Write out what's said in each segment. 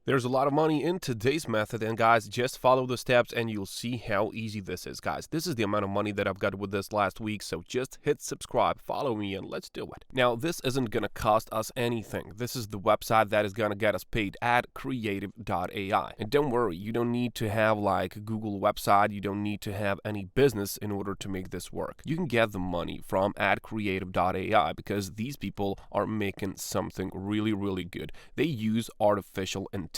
There's a lot of money in today's method, and guys, just follow the steps and you'll see how easy this is, guys. This is the amount of money that I've got with this last week, so just hit subscribe, follow me, and let's do it. Now, this isn't going to cost us anything. This is the website that is going to get us paid at creative.ai. And don't worry, you don't need to have like a Google website, you don't need to have any business in order to make this work. You can get the money from at creative.ai because these people are making something really, really good. They use artificial intelligence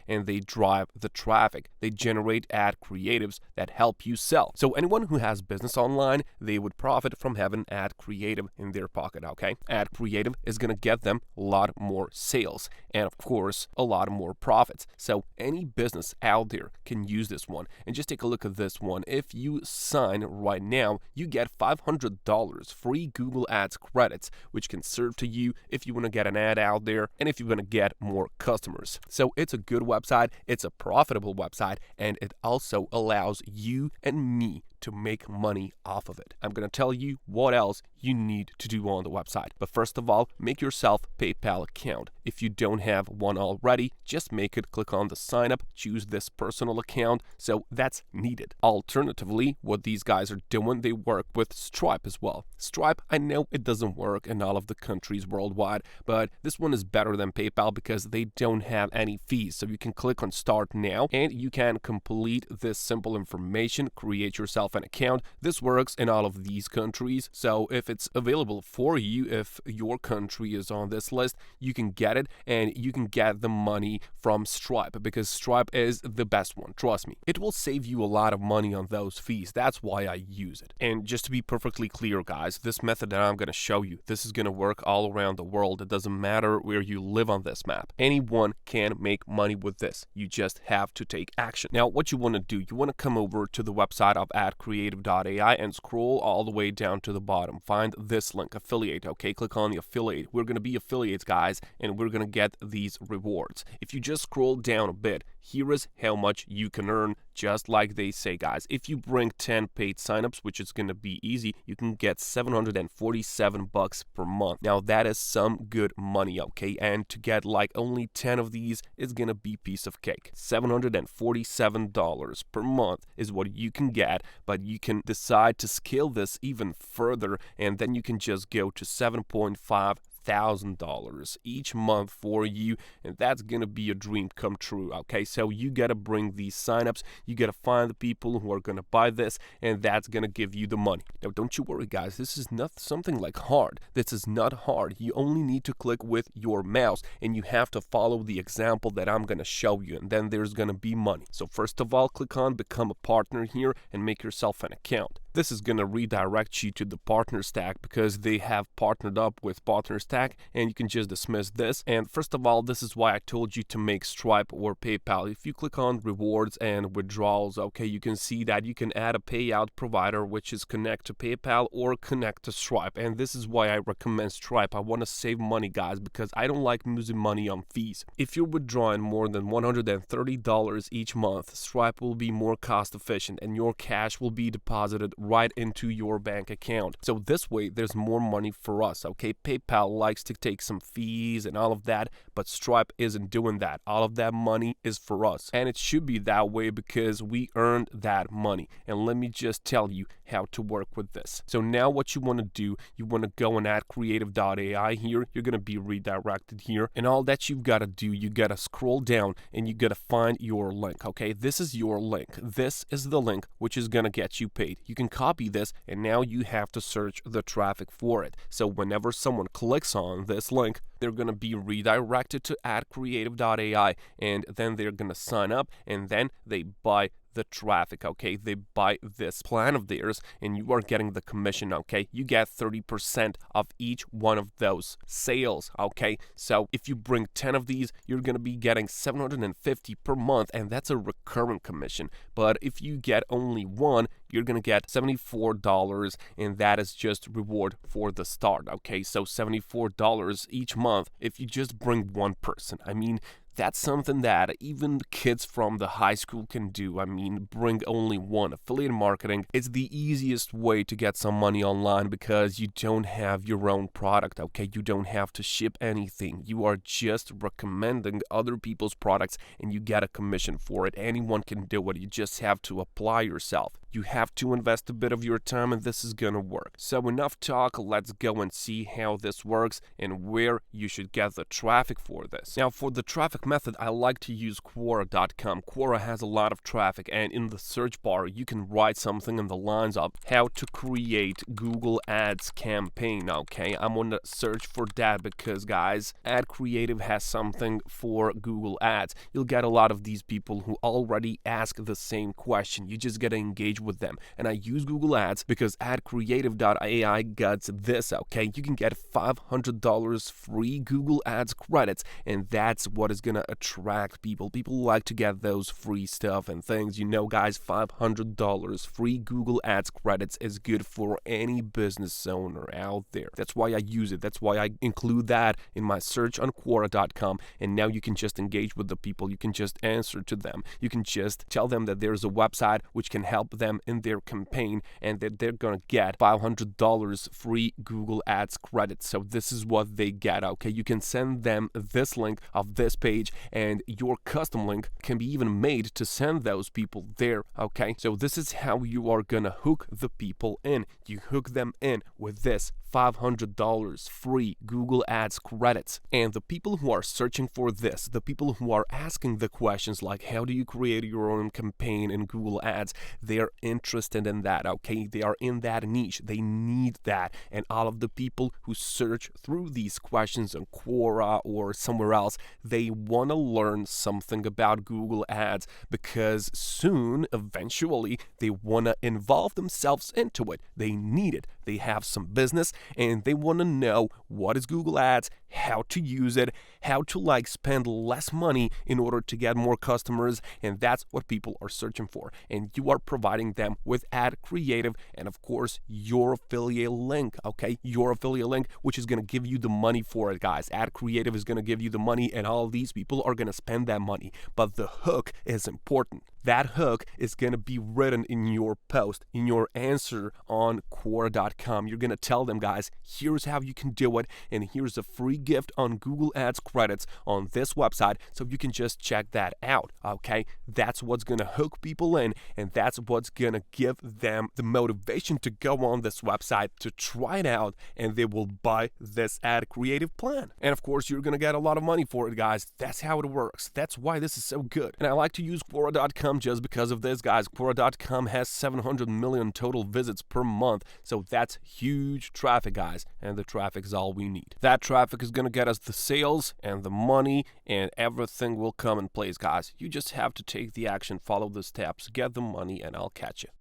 and they drive the traffic. They generate ad creatives that help you sell. So anyone who has business online, they would profit from having ad creative in their pocket, okay? Ad creative is going to get them a lot more sales and of course a lot more profits. So any business out there can use this one. And just take a look at this one. If you sign right now, you get $500 free Google Ads credits, which can serve to you if you want to get an ad out there and if you want to get more customers. So it's a good website, it's a profitable website, and it also allows you and me to make money off of it. I'm going to tell you what else you need to do on the website. But first of all, make yourself a PayPal account. If you don't have one already, just make it, click on the sign up, choose this personal account. So that's needed. Alternatively, what these guys are doing, they work with Stripe as well. Stripe, I know it doesn't work in all of the countries worldwide, but this one is better than PayPal because they don't have any fees. So you can click on start now and you can complete this simple information, create yourself an account. This works in all of these countries. So if it's available for you, if your country is on this list, you can get it and you can get the money from Stripe because Stripe is the best one. Trust me, it will save you a lot of money on those fees. That's why I use it. And just to be perfectly clear, guys, this method that I'm going to show you, this is going to work all around the world. It doesn't matter where you live on this map. Anyone can make money with this. You just have to take action. Now, what you want to do, you want to come over to the website of creative.ai and scroll all the way down to the bottom. Find this link, affiliate, okay? Click on the affiliate. We're going to be affiliates, guys, and we're going to get these rewards. If you just scroll down a bit, here is how much you can earn, just like they say, guys. If you bring 10 paid signups, which is going to be easy, you can get $747 per month. Now, that is some good money, okay? And to get like only 10 of these is going to be piece of cake. $747 per month is what you can get, but you can decide to scale this even further, and then you can just go to $7,500 each month for you, and that's gonna be a dream come true. Okay, so you gotta bring these signups, you gotta find the people who are gonna buy this, and that's gonna give you the money. Now, don't you worry, guys, this is not something like hard. This is not hard. You only need to click with your mouse and you have to follow the example that I'm gonna show you, and then there's gonna be money. So first of all, click on become a partner here and make yourself an account. This is going to redirect you to the partner stack because they have partnered up with partner stack, and you can just dismiss this. And first of all, this is why I told you to make Stripe or PayPal. If you click on rewards and withdrawals, okay, you can see that you can add a payout provider which is connect to PayPal or connect to Stripe. And this is why I recommend Stripe. I want to save money, guys, because I don't like losing money on fees. If you're withdrawing more than $130 each month, Stripe will be more cost efficient and your cash will be deposited right into your bank account. So this way there's more money for us, okay? PayPal likes to take some fees and all of that, but Stripe isn't doing that. All of that money is for us, and it should be that way because we earned that money. And let me just tell you how to work with this. So now what you want to do, you want to go and add creative.ai here. You're going to be redirected here, and all that you've got to do, you got to scroll down and you got to find your link, okay? This is your link. This is the link which is going to get you paid. You can copy this, and now you have to search the traffic for it. So whenever someone clicks on this link, they're going to be redirected to creative.ai, and then they're going to sign up, and then they buy the traffic, okay? They buy this plan of theirs, and you are getting the commission, okay? You get 30% of each one of those sales, okay? So if you bring 10 of these, you're going to be getting $750 per month, and that's a recurring commission. But if you get only one, you're going to get $74, and that is just reward for the start, okay? So $74 each month if you just bring one person. I mean, That's something that even kids from the high school can do. I mean, bring only one. Affiliate marketing is the easiest way to get some money online because you don't have your own product, okay? You don't have to ship anything. You are just recommending other people's products and you get a commission for it. Anyone can do it. You just have to apply yourself. You have to invest a bit of your time and this is gonna work. So enough talk, let's go and see how this works and where you should get the traffic for this. Now for the traffic method, I like to use Quora.com. Quora has a lot of traffic and in the search bar you can write something in the lines of how to create Google Ads campaign, okay? I'm gonna search for that because guys, Ad Creative has something for Google Ads. You'll get a lot of these people who already ask the same question. You just gotta engage with them. And I use Google Ads because AdCreative.ai gets this, okay? You can get $500 free Google Ads credits, and that's what is gonna attract people. People like to get those free stuff and things. You know, guys, $500 free Google Ads credits is good for any business owner out there. That's why I use it. That's why I include that in my search on Quora.com. And now you can just engage with the people. You can just answer to them. You can just tell them that there's a website which can help them in their campaign and that they're gonna get $500 free Google Ads credits. So this is what they get, okay? You can send them this link of this page and your custom link can be even made to send those people there, okay? So this is how you are gonna hook the people in. You hook them in with this $500 free Google Ads credits. And the people who are searching for this, the people who are asking the questions like how do you create your own campaign in Google Ads, they're interested in that, okay? They are in that niche. They need that. And all of the people who search through these questions on Quora or somewhere else, they want to learn something about Google Ads because soon, eventually, they want to involve themselves into it. They need it. They have some business and they want to know what is Google Ads, how to use it, how to spend less money in order to get more customers, and that's what people are searching for. And you are providing them with Ad Creative and of course your affiliate link, okay? Your affiliate link, which is going to give you the money for it, guys. Ad Creative is going to give you the money and all these people are going to spend that money. But the hook is important. That hook is going to be written in your post, in your answer on Quora.com. You're going to tell them, guys, here's how you can do it, and here's a free gift on Google Ads credits on this website, so you can just check that out, okay? That's what's going to hook people in, and that's what's going to give them the motivation to go on this website, to try it out, and they will buy this Ad Creative plan. And of course, you're going to get a lot of money for it, guys. That's how it works. That's why this is so good. And I like to use Quora.com just because of this, guys. Quora.com has 700 million total visits per month, so that's huge traffic, guys, and the traffic is all we need. That traffic is going to get us the sales and the money, and everything will come in place, guys. You just have to take the action, follow the steps, get the money, and I'll catch you.